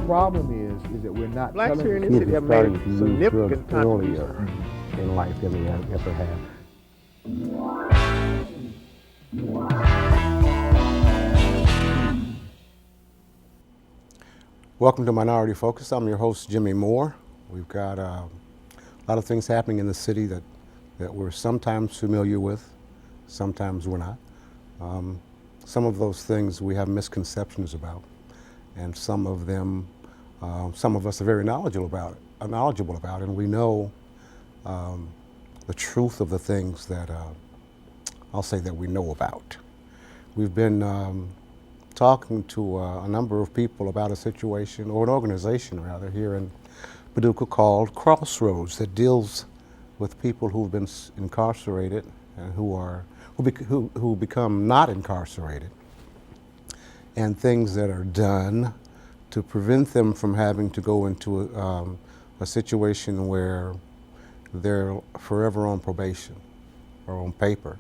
problem is that we're not Blacks telling here in the this story. city have made a significant contribution. In life than we ever have. Welcome to Minority Focus. I'm your host, Jimmie Moore. We've got a lot of things happening in the city that we're sometimes familiar with, sometimes we're not. Some of those things we have misconceptions about, and some of them, some of us are very knowledgeable about it, and we know the truth of the things that I'll say that we know about. We've been talking to a number of people about a situation, or an organization rather, here in Paducah called Crossroads, that deals with people who've been incarcerated and who become not incarcerated, and things that are done to prevent them from having to go into a situation where they're forever on probation or on paper.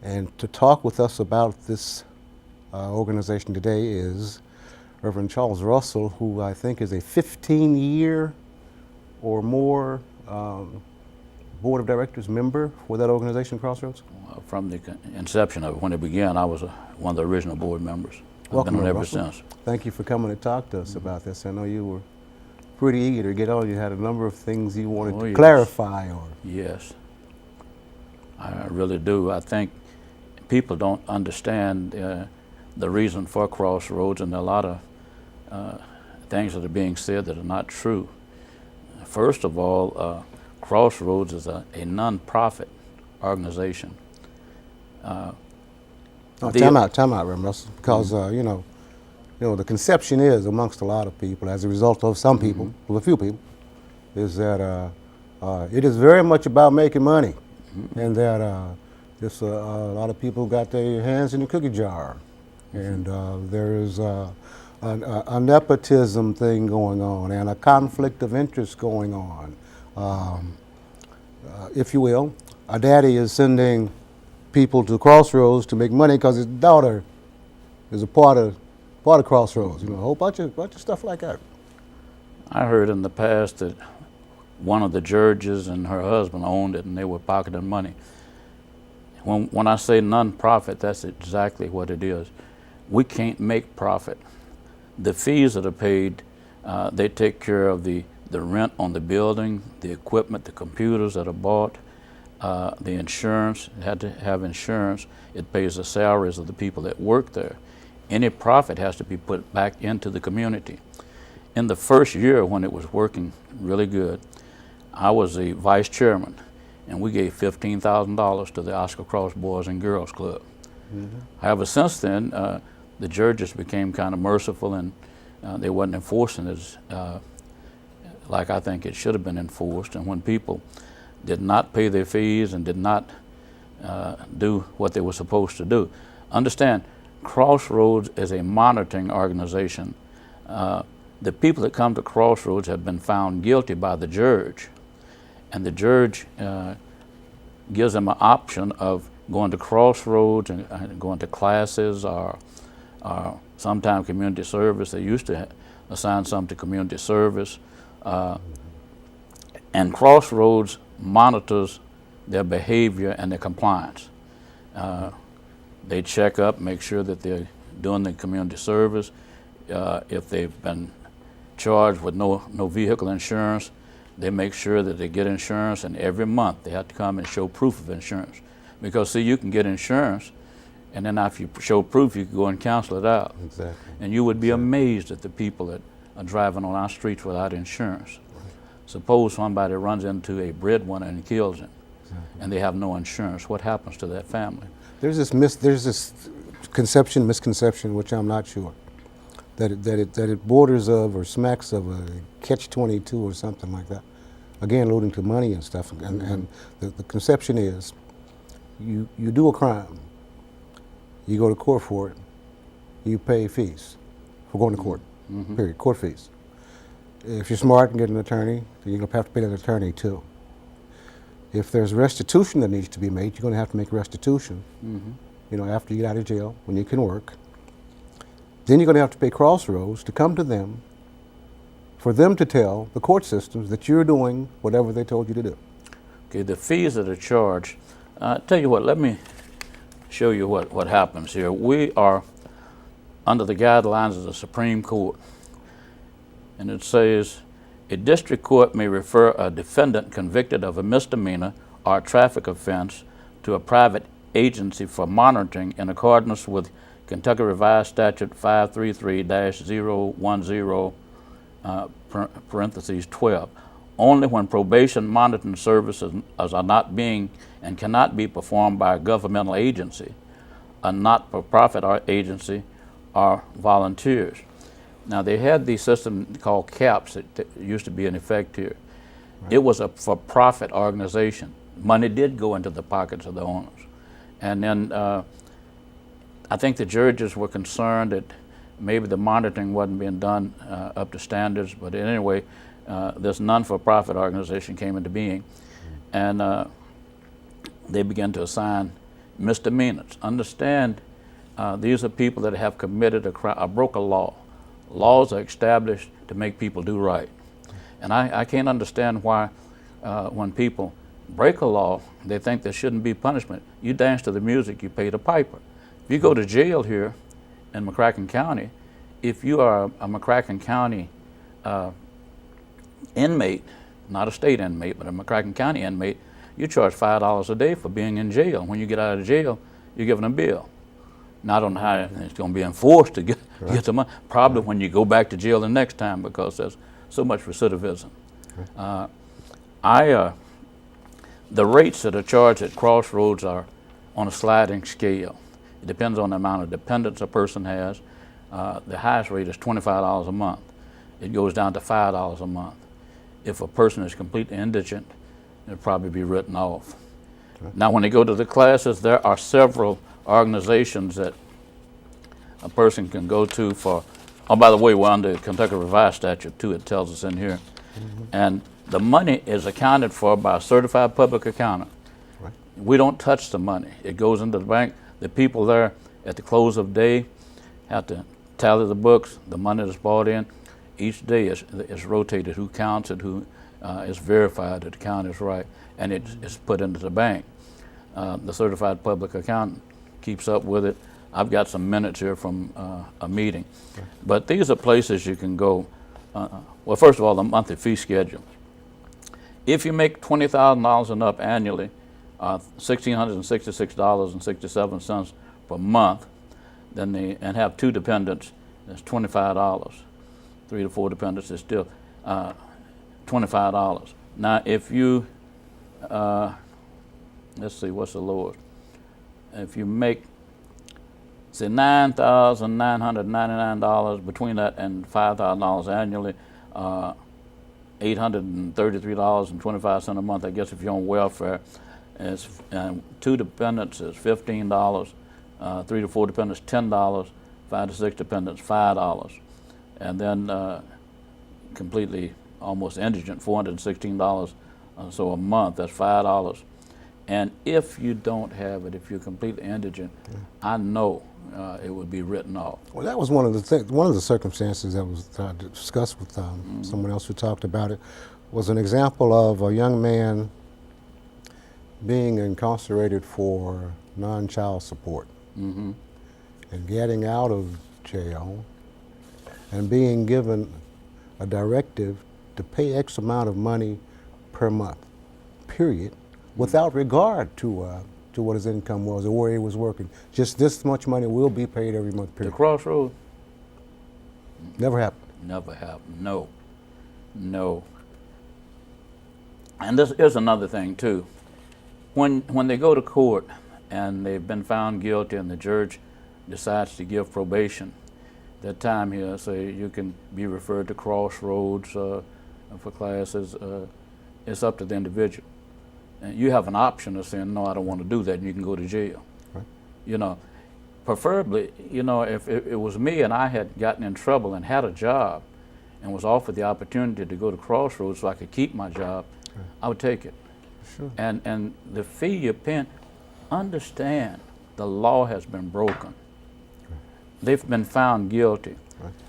And to talk with us about this organization today is Reverend Charles Russell, who I think is a 15-year or more Board of Directors member for that organization, Crossroads? From the inception of it, when it began, I was one of the original board members. I've been on ever since. Thank you for coming to talk to us about this. I know you were pretty eager to get on. You had a number of things you wanted to clarify on. Yes, I really do. I think people don't understand the reason for Crossroads, and a lot of things that are being said that are not true. First of all, Crossroads is a non-profit organization. Time out, Reverend Russell, because you know, the conception is amongst a lot of people, as a result of some people, well, a few people, is that it is very much about making money, and that just a lot of people got their hands in the cookie jar, and there is a nepotism thing going on, and a conflict of interest going on, if you will. A daddy is sending people to Crossroads to make money because his daughter is a part of Crossroads. A whole bunch of stuff like that. I heard in the past that one of the judges and her husband owned it, and they were pocketing money. When I say non-profit, that's exactly what it is. We can't make profit. The fees that are paid, they take care of the rent on the building, the equipment, the computers that are bought, the insurance. It had to have insurance. It pays the salaries of the people that work there. Any profit has to be put back into the community. In the first year when it was working really good, I was the vice chairman, and we gave $15,000 to the Oscar Cross Boys and Girls Club. However, since then, the judges became kind of merciful, and they wasn't enforcing it like I think it should have been enforced. And when people did not pay their fees and did not do what they were supposed to do, understand, Crossroads is a monitoring organization. The people that come to Crossroads have been found guilty by the judge, and the judge gives them an option of going to Crossroads and going to classes, or sometimes community service. They used to assign some to community service. And Crossroads monitors their behavior and their compliance. They check up, make sure that they're doing the community service. If they've been charged with no vehicle insurance, they make sure that they get insurance, and every month they have to come and show proof of insurance. Because see, you can get insurance, and then if you show proof, you can go and cancel it out. Exactly. And you would be amazed at the people that are driving on our streets without insurance. Suppose somebody runs into a breadwinner and kills him, and they have no insurance. What happens to that family? There's this misconception, which I'm not sure, that it borders of or smacks of a catch-22 or something like that. Again, alluding to money and stuff. And the conception is, you do a crime, you go to court for it, you pay fees for going to court. Period. Court fees. If you're smart and get an attorney, then you're going to have to pay an attorney too. If there's restitution that needs to be made, you're going to have to make restitution. After you get out of jail, when you can work. Then you're going to have to pay Crossroads to come to them for them to tell the court systems that you're doing whatever they told you to do. Okay, the fees that are charged. Tell you what, let me show you what happens here. We are under the guidelines of the Supreme Court, and it says, a district court may refer a defendant convicted of a misdemeanor or a traffic offense to a private agency for monitoring in accordance with Kentucky Revised Statute 533-010, parentheses 12, only when probation monitoring services are not being and cannot be performed by a governmental agency, a not-for-profit agency, or volunteers. Now, they had the system called CAPS that used to be in effect here. Right. It was a for-profit organization. Money did go into the pockets of the owners. And then I think the judges were concerned that maybe the monitoring wasn't being done up to standards, but anyway, this non-for-profit organization came into being, and they began to assign misdemeanors. Understand, these are people that have committed a crime, broke a law. Laws are established to make people do right. And I can't understand why when people break a law, they think there shouldn't be punishment. You dance to the music, you pay the piper. If you go to jail here in McCracken County, if you are a McCracken County inmate, not a state inmate, but a McCracken County inmate, you charge $5 a day for being in jail. When you get out of jail, you're given a bill. Now, I don't know how it's going to be enforced to get the money. Probably when you go back to jail the next time, because there's so much recidivism. The rates that are charged at Crossroads are on a sliding scale. It depends on the amount of dependents a person has. The highest rate is $25 a month. It goes down to $5 a month. If a person is completely indigent, it'll probably be written off. Now, when they go to the classes, there are several organizations that a person can go to for, oh, by the way, we're under Kentucky Revised Statute too, it tells us in here. And the money is accounted for by a certified public accountant. Right. We don't touch the money. It goes into the bank. The people there at the close of day have to tally the books, the money that's brought in. Each day is rotated, who counts it, who is verified that the count is right, and it's put into the bank. The certified public accountant keeps up with it. I've got some minutes here from a meeting. Okay. But these are places you can go. Well, first of all, the monthly fee schedule. If you make $20,000 and up annually, $1,666.67 per month, then and have 2 dependents, that's $25. 3 to 4 dependents is still $25. Now, if you, let's see, what's the lowest? If you make, say, $9,999 between that and $5,000 annually, $833.25 a month. I guess if you're on welfare, and 2 dependents is $15, 3 to 4 dependents $10, 5 to 6 dependents $5, and then completely almost indigent $416 so a month. That's $5. And if you don't have it, if you're completely indigent, I know it would be written off. Well, that was one of the circumstances that was discussed with someone else who talked about it. Was an example of a young man being incarcerated for non-child support and getting out of jail and being given a directive to pay X amount of money per month, period, without regard to what his income was or where he was working. Just this much money will be paid every month, period. The Crossroads? Never happened. Never happened. No. No. And this is another thing too. When they go to court and they've been found guilty and the judge decides to give probation, that time here, say you can be referred to Crossroads for classes. It's up to the individual. And you have an option of saying, no, I don't want to do that, and you can go to jail. Right. You know, preferably, you know, if it was me and I had gotten in trouble and had a job and was offered the opportunity to go to Crossroads so I could keep my job, right, I would take it. Sure. And the fee you're paying, understand the law has been broken. Right. They've been found guilty.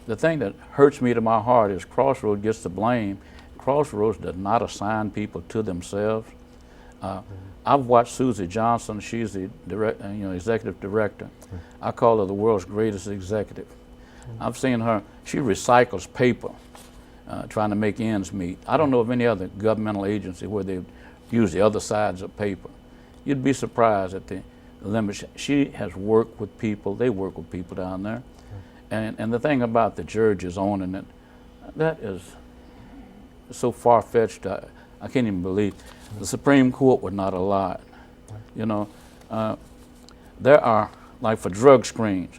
The thing that hurts me to my heart is Crossroads gets the blame. Crossroads does not assign people to themselves. I've watched Susie Johnson. She's the executive director. I call her the world's greatest executive. I've seen her. She recycles paper, trying to make ends meet. I don't know of any other governmental agency where they use the other sides of paper. You'd be surprised at the limits. She has worked with people. They work with people down there. And the thing about the judges owning it, that is so far-fetched. I can't even believe the Supreme Court would not allow it. You know, there are, like for drug screens,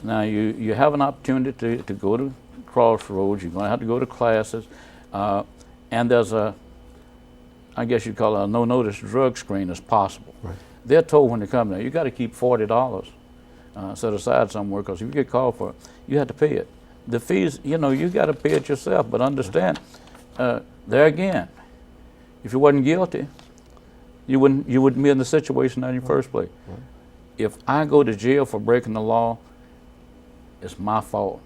now you have an opportunity to go to Crossroads. You're going to have to go to classes, and there's a, I guess you'd call it a no-notice drug screen as possible. Right. They're told when they come there, you got to keep $40 set aside somewhere, because if you get called for it, you have to pay it. The fees, you got to pay it yourself, but understand, there again, if you wasn't guilty, you wouldn't be in the situation in the first place. Right. If I go to jail for breaking the law, it's my fault,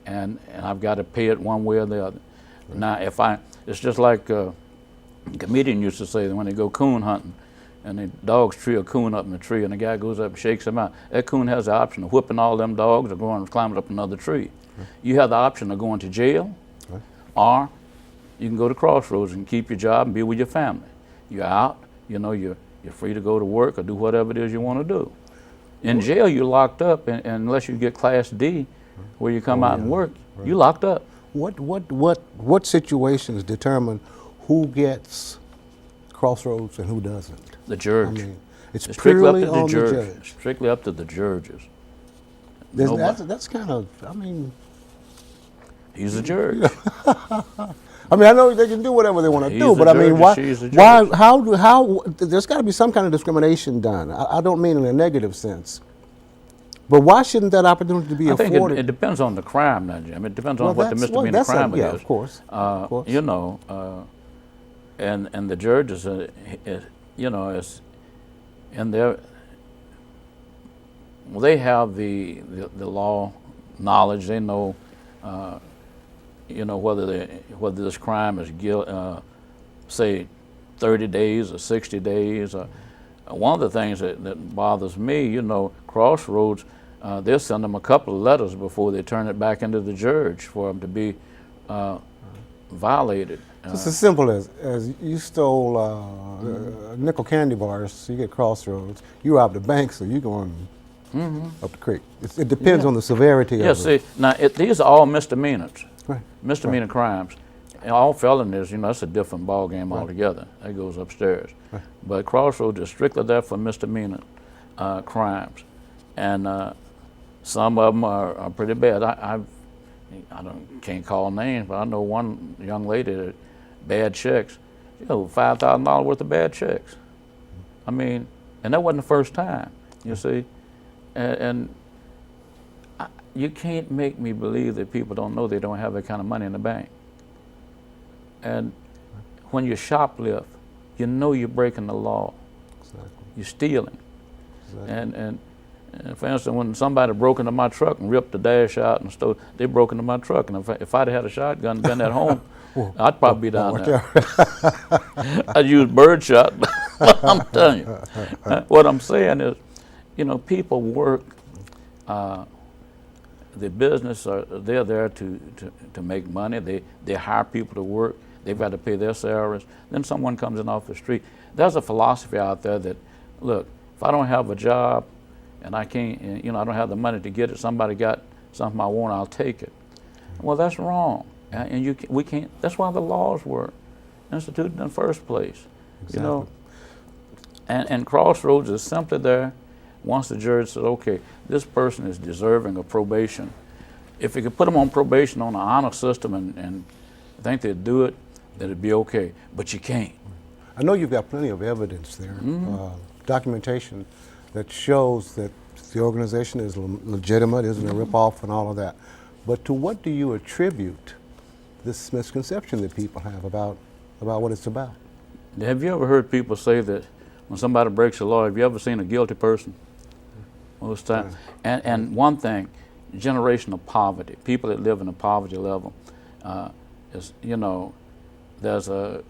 and I've got to pay it one way or the other. Right. Now, it's just like a comedian used to say that when they go coon hunting, and the dogs tree a coon up in the tree, and the guy goes up and shakes him out. That coon has the option of whipping all them dogs or going and climbing up another tree. Right. You have the option of going to jail, right, or you can go to Crossroads and keep your job and be with your family. You're out, you're free to go to work or do whatever it is you want to do. In jail, you're locked up, and unless you get Class D, where you come out and work, right, you're locked up. What situations determine who gets Crossroads and who doesn't? The judge. I mean, it's strictly purely up to on the judge. judge. Strictly up to the judges. That's kind of, he's a judge. I mean, I know they can do whatever they want to do, but I mean, how? There's got to be some kind of discrimination done. I don't mean in a negative sense, but why shouldn't that opportunity be afforded? I think it depends on the crime, now, Jim. It depends on what the misdemeanor crime is. Of course. Of course. And the judges, is in their, well, they have the law knowledge. They know, whether this crime is say 30 days or 60 days. One of the things that bothers me, Crossroads, they'll send them a couple of letters before they turn it back into the judge for them to be violated. It's as simple as you stole nickel candy bars, so you get Crossroads. You robbed a bank, so you're going up the creek. It depends on the severity of it. See, now these are all misdemeanors, right, misdemeanor crimes. And all felonies, that's a different ball game altogether. That goes upstairs. Right. But Crossroads is strictly there for misdemeanor crimes, and some of them are pretty bad. I can't call names, but I know one young lady that bad checks, $5,000 worth of bad checks. I mean, and that wasn't the first time, you see. And you can't make me believe that people don't know they don't have that kind of money in the bank. And when you shoplift, you're breaking the law. Exactly. You're stealing. Exactly. And for instance, when somebody broke into my truck and ripped the dash out and stole, they broke into my truck. And if I'd had a shotgun and been at home, I'd probably be down there. I'd use birdshot. I'm telling you. What I'm saying is, people work. The business they're there to make money. They hire people to work. They've got to pay their salaries. Then someone comes in off the street. There's a philosophy out there that, look, if I don't have a job and I can't, I don't have the money to get it, somebody got something I want, I'll take it. Well, that's wrong. And we can't. That's why the laws were instituted in the first place. Exactly. And Crossroads is simply there. Once the judge says, okay, this person is deserving of probation, if you could put them on probation on an honor system and think they'd do it, then it'd be okay. But you can't. I know you've got plenty of evidence there, documentation that shows that the organization is legitimate, isn't a ripoff and all of that. But to what do you attribute this misconception that people have about what it's about? Have you ever heard people say that when somebody breaks the law, have you ever seen a guilty person? Most times. And one thing, generation of poverty. People that live in a poverty level, there's a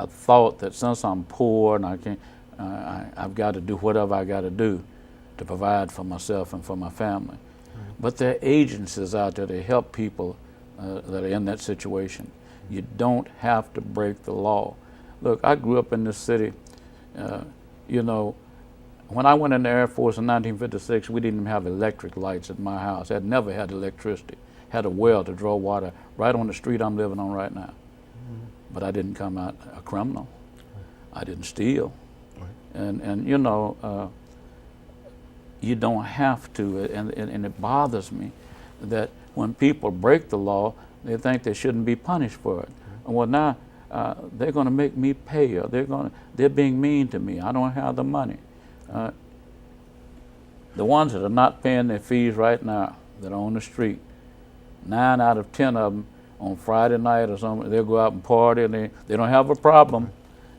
thought that since I'm poor and I can't, I've got to do whatever I got to do to provide for myself and for my family. But there are agencies out there that help people that are in that situation. You don't have to break the law. Look, I grew up in this city. When I went in the Air Force in 1956, we didn't even have electric lights at my house. I'd never had electricity. Had a well to draw water right on the street I'm living on right now. But I didn't come out a criminal. I didn't steal. And you don't have to, and it bothers me that when people break the law, they think they shouldn't be punished for it. Well, now they're going to make me pay, or they're being mean to me. I don't have the money. The ones that are not paying their fees right now, that are on the street, 9 out of 10 of them on Friday night or something, they'll go out and party, and they don't have a problem,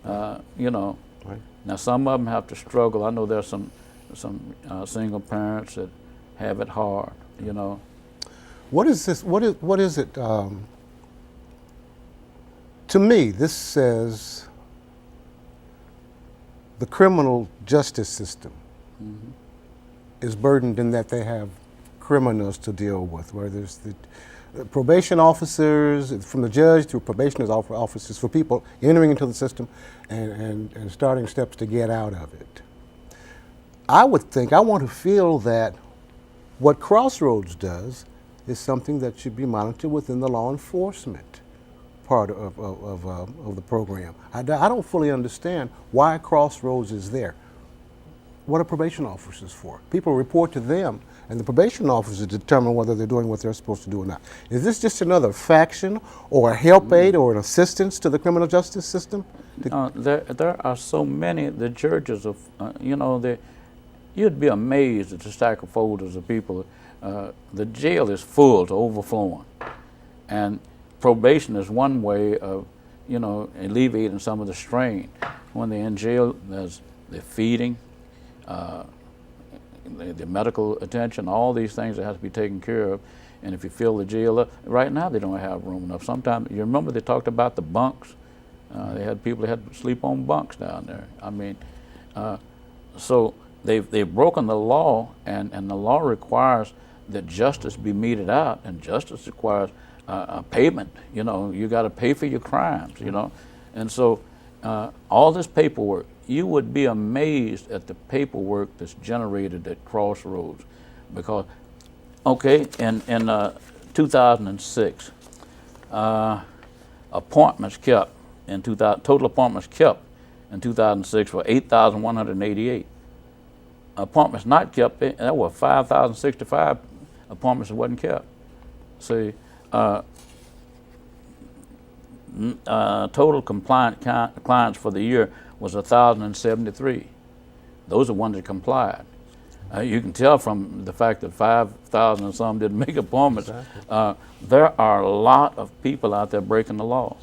Now some of them have to struggle. I know there's some single parents that have it hard, What is this? What is it? To me, this says the criminal justice system is burdened in that they have criminals to deal with, where there's the probation officers, from the judge through probationers officers, for people entering into the system and starting steps to get out of it. I want to feel that what Crossroads does is something that should be monitored within the law enforcement part of the program. I don't fully understand why Crossroads is there. What are probation officers for? People report to them, and the probation officers determine whether they're doing what they're supposed to do or not. Is this just another faction or a help aid or an assistance to the criminal justice system? There are so many, the judges of, you'd be amazed at the stack of folders of people. The jail is full to overflowing. And probation is one way of, alleviating some of the strain. When they're in jail, there's the feeding, the medical attention, all these things that have to be taken care of. And if you fill the jail up, right now they don't have room enough. Sometimes, you remember they talked about the bunks? They had people that had to sleep on bunks down there. So they've broken the law, and the law requires that justice be meted out, and justice requires a payment. You got to pay for your crimes. And so all this paperwork, you would be amazed at the paperwork that's generated at Crossroads, because, in 2006, appointments kept total appointments kept in 2006 were 8,188. Appointments not kept, there were 5,065 appointments that wasn't kept. See, total compliant clients for the year was 1,073. Those are ones that complied. You can tell from the fact that 5,000 and some didn't make appointments. Exactly. There are a lot of people out there breaking the law.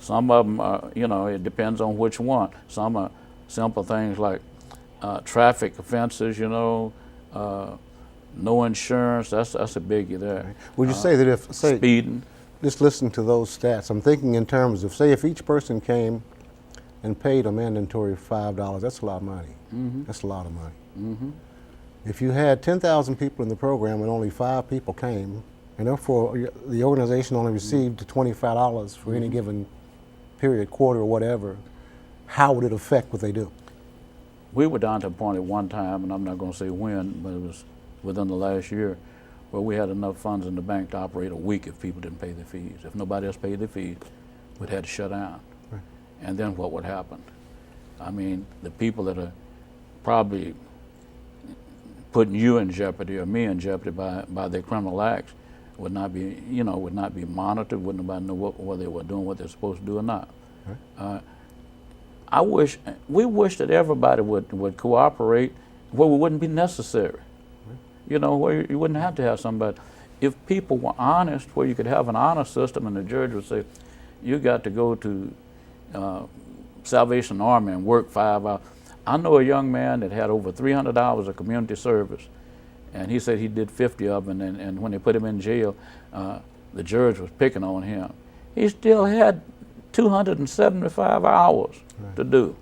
Some of them, it depends on which one. Some are simple things like traffic offenses, no insurance. That's a biggie there. Would you say that if, speeding? Just listen to those stats. I'm thinking in terms of, say, if each person came and paid a mandatory $5, that's a lot of money. That's a lot of money. If you had 10,000 people in the program and only 5 people came, and therefore the organization only received $25 for any given period, quarter, or whatever, how would it affect what they do? We were down to a point at one time, and I'm not going to say when, but it was within the last year, where we had enough funds in the bank to operate a week if people didn't pay their fees. If nobody else paid their fees, we'd had to shut down. Right. And then what would happen? The people that are probably putting you in jeopardy or me in jeopardy by their criminal acts would not be, would not be monitored. Wouldn't nobody know whether they were doing what they're supposed to do or not. Right. We wish that everybody would cooperate where it wouldn't be necessary. Where you wouldn't have to have somebody. If people were honest, where you could have an honor system, and the judge would say, you got to go to Salvation Army and work 5 hours. I know a young man that had over 300 hours of community service, And he said he did 50 of them, and when they put him in jail, the judge was picking on him. He still had 275 hours to do.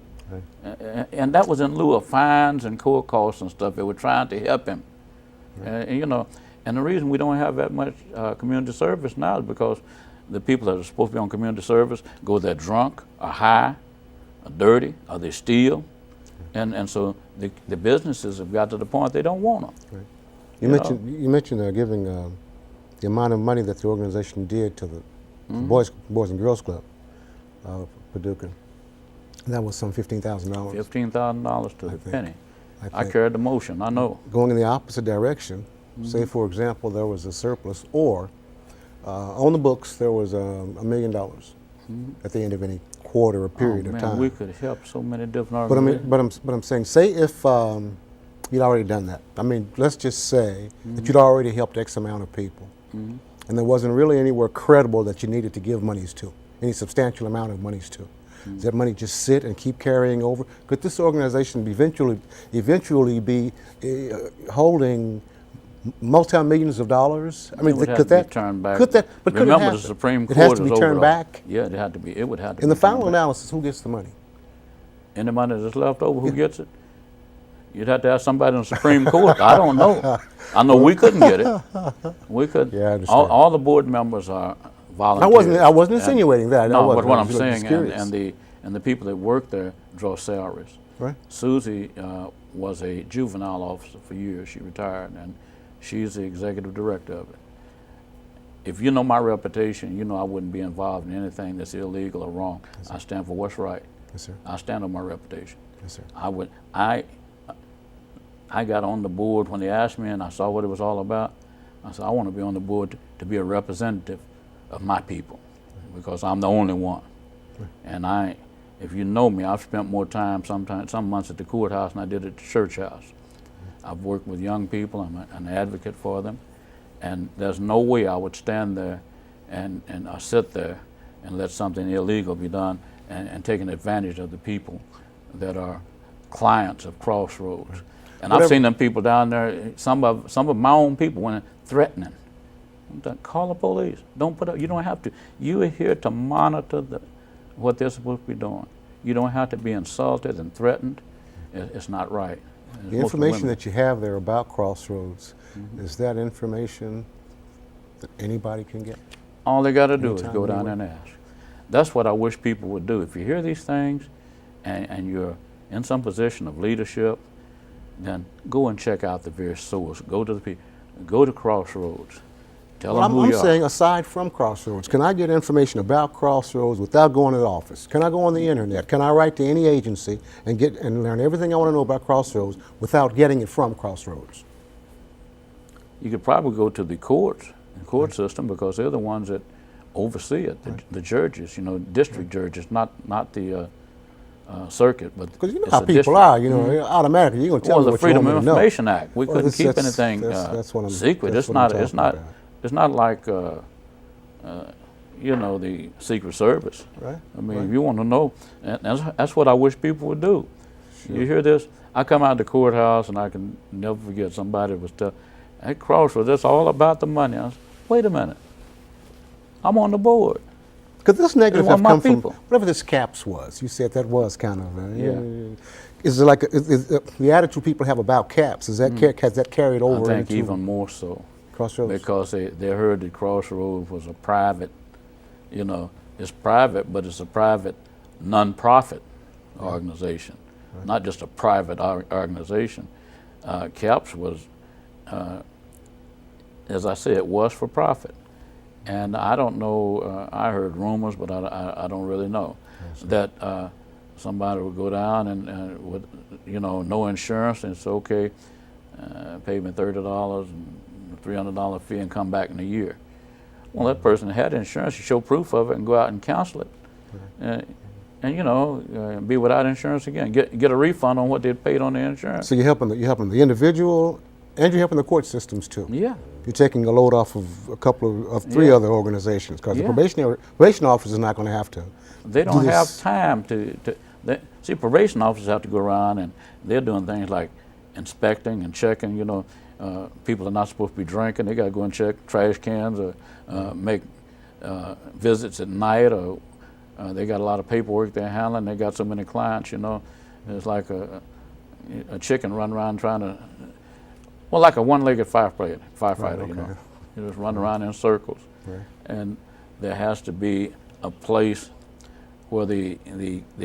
And that was in lieu of fines and court costs and stuff. They were trying to help him. And, you know, and the reason we don't have that much community service now is because the people that are supposed to be on community service go there drunk, or high, or dirty, or they steal. And so the businesses have got to the point they don't want them. Right. You mentioned giving the amount of money that the organization did to the Boys and Girls Club, Paducah. That was some $15,000. $15,000 to the penny. I carried the motion, I know. Going in the opposite direction, say for example there was a surplus, or on the books there was $1 million at the end of any quarter or period of time. We could help so many different organizations. But I'm saying, say if you'd already done that. I mean, let's just say that you'd already helped X amount of people, and there wasn't really anywhere credible that you needed to give monies to, any substantial amount of monies to. Does that money just sit and keep carrying over? Could this organization be eventually be holding multi-millions of dollars? I mean, could that be turned back? Could that? But remember, the Supreme Court it has to be turned back. Yeah, it had to be. It would have to. In the final analysis, who gets the money? Any money that's left over, who gets it? You'd have to ask somebody in the Supreme Court. I don't know. I know we couldn't get it. We could. Yeah, I understand. All the board members are volunteers. I wasn't insinuating that. No, but what I'm saying, and the people that work there draw salaries. Right. Susie was a juvenile officer for years. She retired, and she's the executive director of it. If you know my reputation, you know I wouldn't be involved in anything that's illegal or wrong. Yes, I stand for what's right. Yes, sir. I stand on my reputation. Yes, sir. I got on the board when they asked me, and I saw what it was all about. I said, I want to be on the board to be a representative of my people, because I'm the only one. And if you know me, I've spent more time some months at the courthouse than I did at the church house. I've worked with young people. I'm an advocate for them, and there's no way I would stand there and sit there and let something illegal be done and taking advantage of the people that are clients of Crossroads. And I've seen them people down there. Some of my own people went threatening. Call the police. Don't put up. You don't have to. You are here to monitor what they're supposed to be doing. You don't have to be insulted and threatened. It's not right. The information that you have there about Crossroads, is that information that anybody can get? All they got to do is go down there and ask. That's what I wish people would do. If you hear these things and you're in some position of leadership, then go and check out the various source. Go to the people. Go to Crossroads. Tell them who you are. I'm saying, aside from Crossroads, can I get information about Crossroads without going to the office? Can I go on the internet? Can I write to any agency and learn everything I want to know about Crossroads without getting it from Crossroads? You could probably go to the court system, because they're the ones that oversee it. The judges, district judges, not the circuit, but because you know how people are, automatically you're going to tell them the what Freedom you want of to know. Information Act. We couldn't keep anything secret. It's not like the Secret Service. Right. I mean, if you want to know, and that's what I wish people would do. Sure. You hear this? I come out of the courthouse and I can never forget somebody was telling, at Crossroads, that's all about the money. I said, wait a minute. I'm on the board. Could this negative have come from whatever this CAPS was? You said that was kind of Is it like the attitude people have about CAPS? Has that carried over? I think even more so. Crossroads? Because they heard that Crossroads was a private, it's private, but it's a private non-profit organization, not just a private organization. CAPS was, as I said, it was for profit. And I don't know, I heard rumors, but I don't really know, that somebody would go down and with, no insurance, and it's okay, pay me $30 and $300 fee and come back in a year. Well, that person had insurance, you show proof of it and go out and counsel it. And be without insurance again, get a refund on what they'd paid on the insurance. So you're helping the individual, and you're helping the court systems too. Yeah. You're taking a load off of a couple of three other organizations, because the probation officer is not going to have to. They don't have time to see, probation officers have to go around and they're doing things like inspecting and checking, people are not supposed to be drinking. They got to go and check trash cans or make visits at night, or they got a lot of paperwork they're handling. They got so many clients, you know. It's like a chicken run around trying to, well, like a one-legged firefighter, okay. you know. You just run around in circles. Right. And there has to be a place where the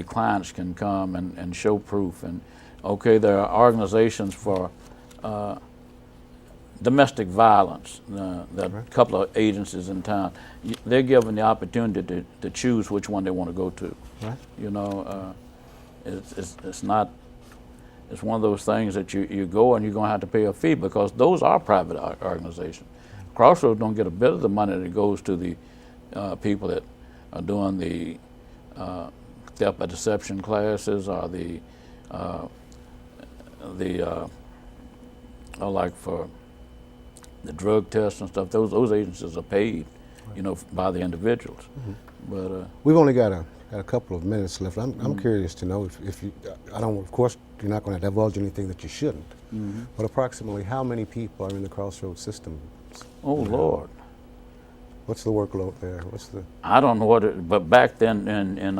clients can come and show proof. And okay, there are organizations for domestic violence. There are a couple of agencies in town. They're given the opportunity to choose which one they want to go to. Right. You know, it's not. It's one of those things that you go and you're going to have to pay a fee, because those are private organizations. Crossroads don't get a bit of the money that goes to the people that are doing the step of deception classes, or like for the drug tests and stuff. Those agencies are paid, you know, by the individuals. But we've only got a couple of minutes left. I'm curious to know if you, I don't, of course, you're not going to divulge anything that you shouldn't, but approximately how many people are in the Crossroads system? oh Lord, What's the workload there? What's the? I don't know what it, but back then in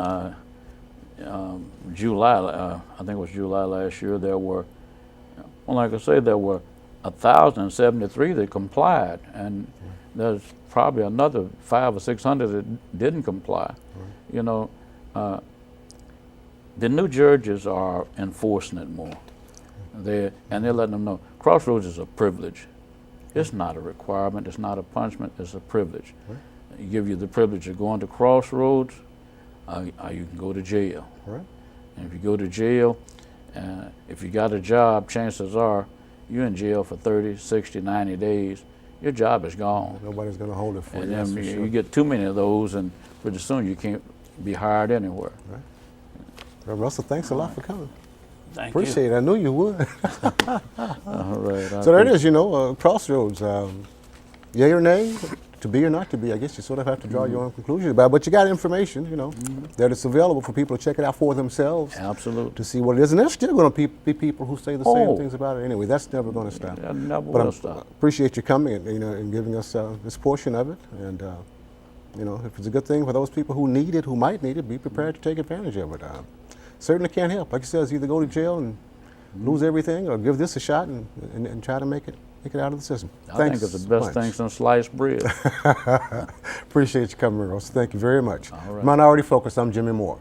July, I think it was July last year, there were, well, like I say, there were 1,073 that complied, and there's probably another 500 or 600 that didn't comply. You know, the new judges are enforcing it more. They're letting them know Crossroads is a privilege. It's not a requirement. It's not a punishment. It's a privilege. It give you the privilege of going to Crossroads, or you can go to jail. Right. And if you go to jail, if you got a job, chances are you're in jail for 30, 60, 90 days. Your job is gone. Nobody's going to hold it for you. And That's then for sure. you get too many of those, and pretty soon you can't be hired anywhere. Right. Well, Russell, thanks a lot for coming. Thank Appreciate it. I knew you would. All right. So there it is, you know, Crossroads. Yay or nay, to be or not to be, I guess you sort of have to draw your own conclusions about it. But you got information, you know, that it's available for people to check it out for themselves. Absolutely. To see what it is. And there's still going to be people who say the same Oh. things about it anyway. That's never going to stop. That never But I will stop. appreciate you coming and, you know, and giving us this portion of it. And, you know, if it's a good thing for those people who need it, who might need it, be prepared to take advantage of it. Certainly can't help. Like you said, it's either go to jail and lose everything, or give this a shot and try to make it out of the system. I Thanks think it's the best much. thing since sliced bread. Appreciate you coming, Ross. Thank you very much. All right. Minority Focus, I'm Jimmie Moore.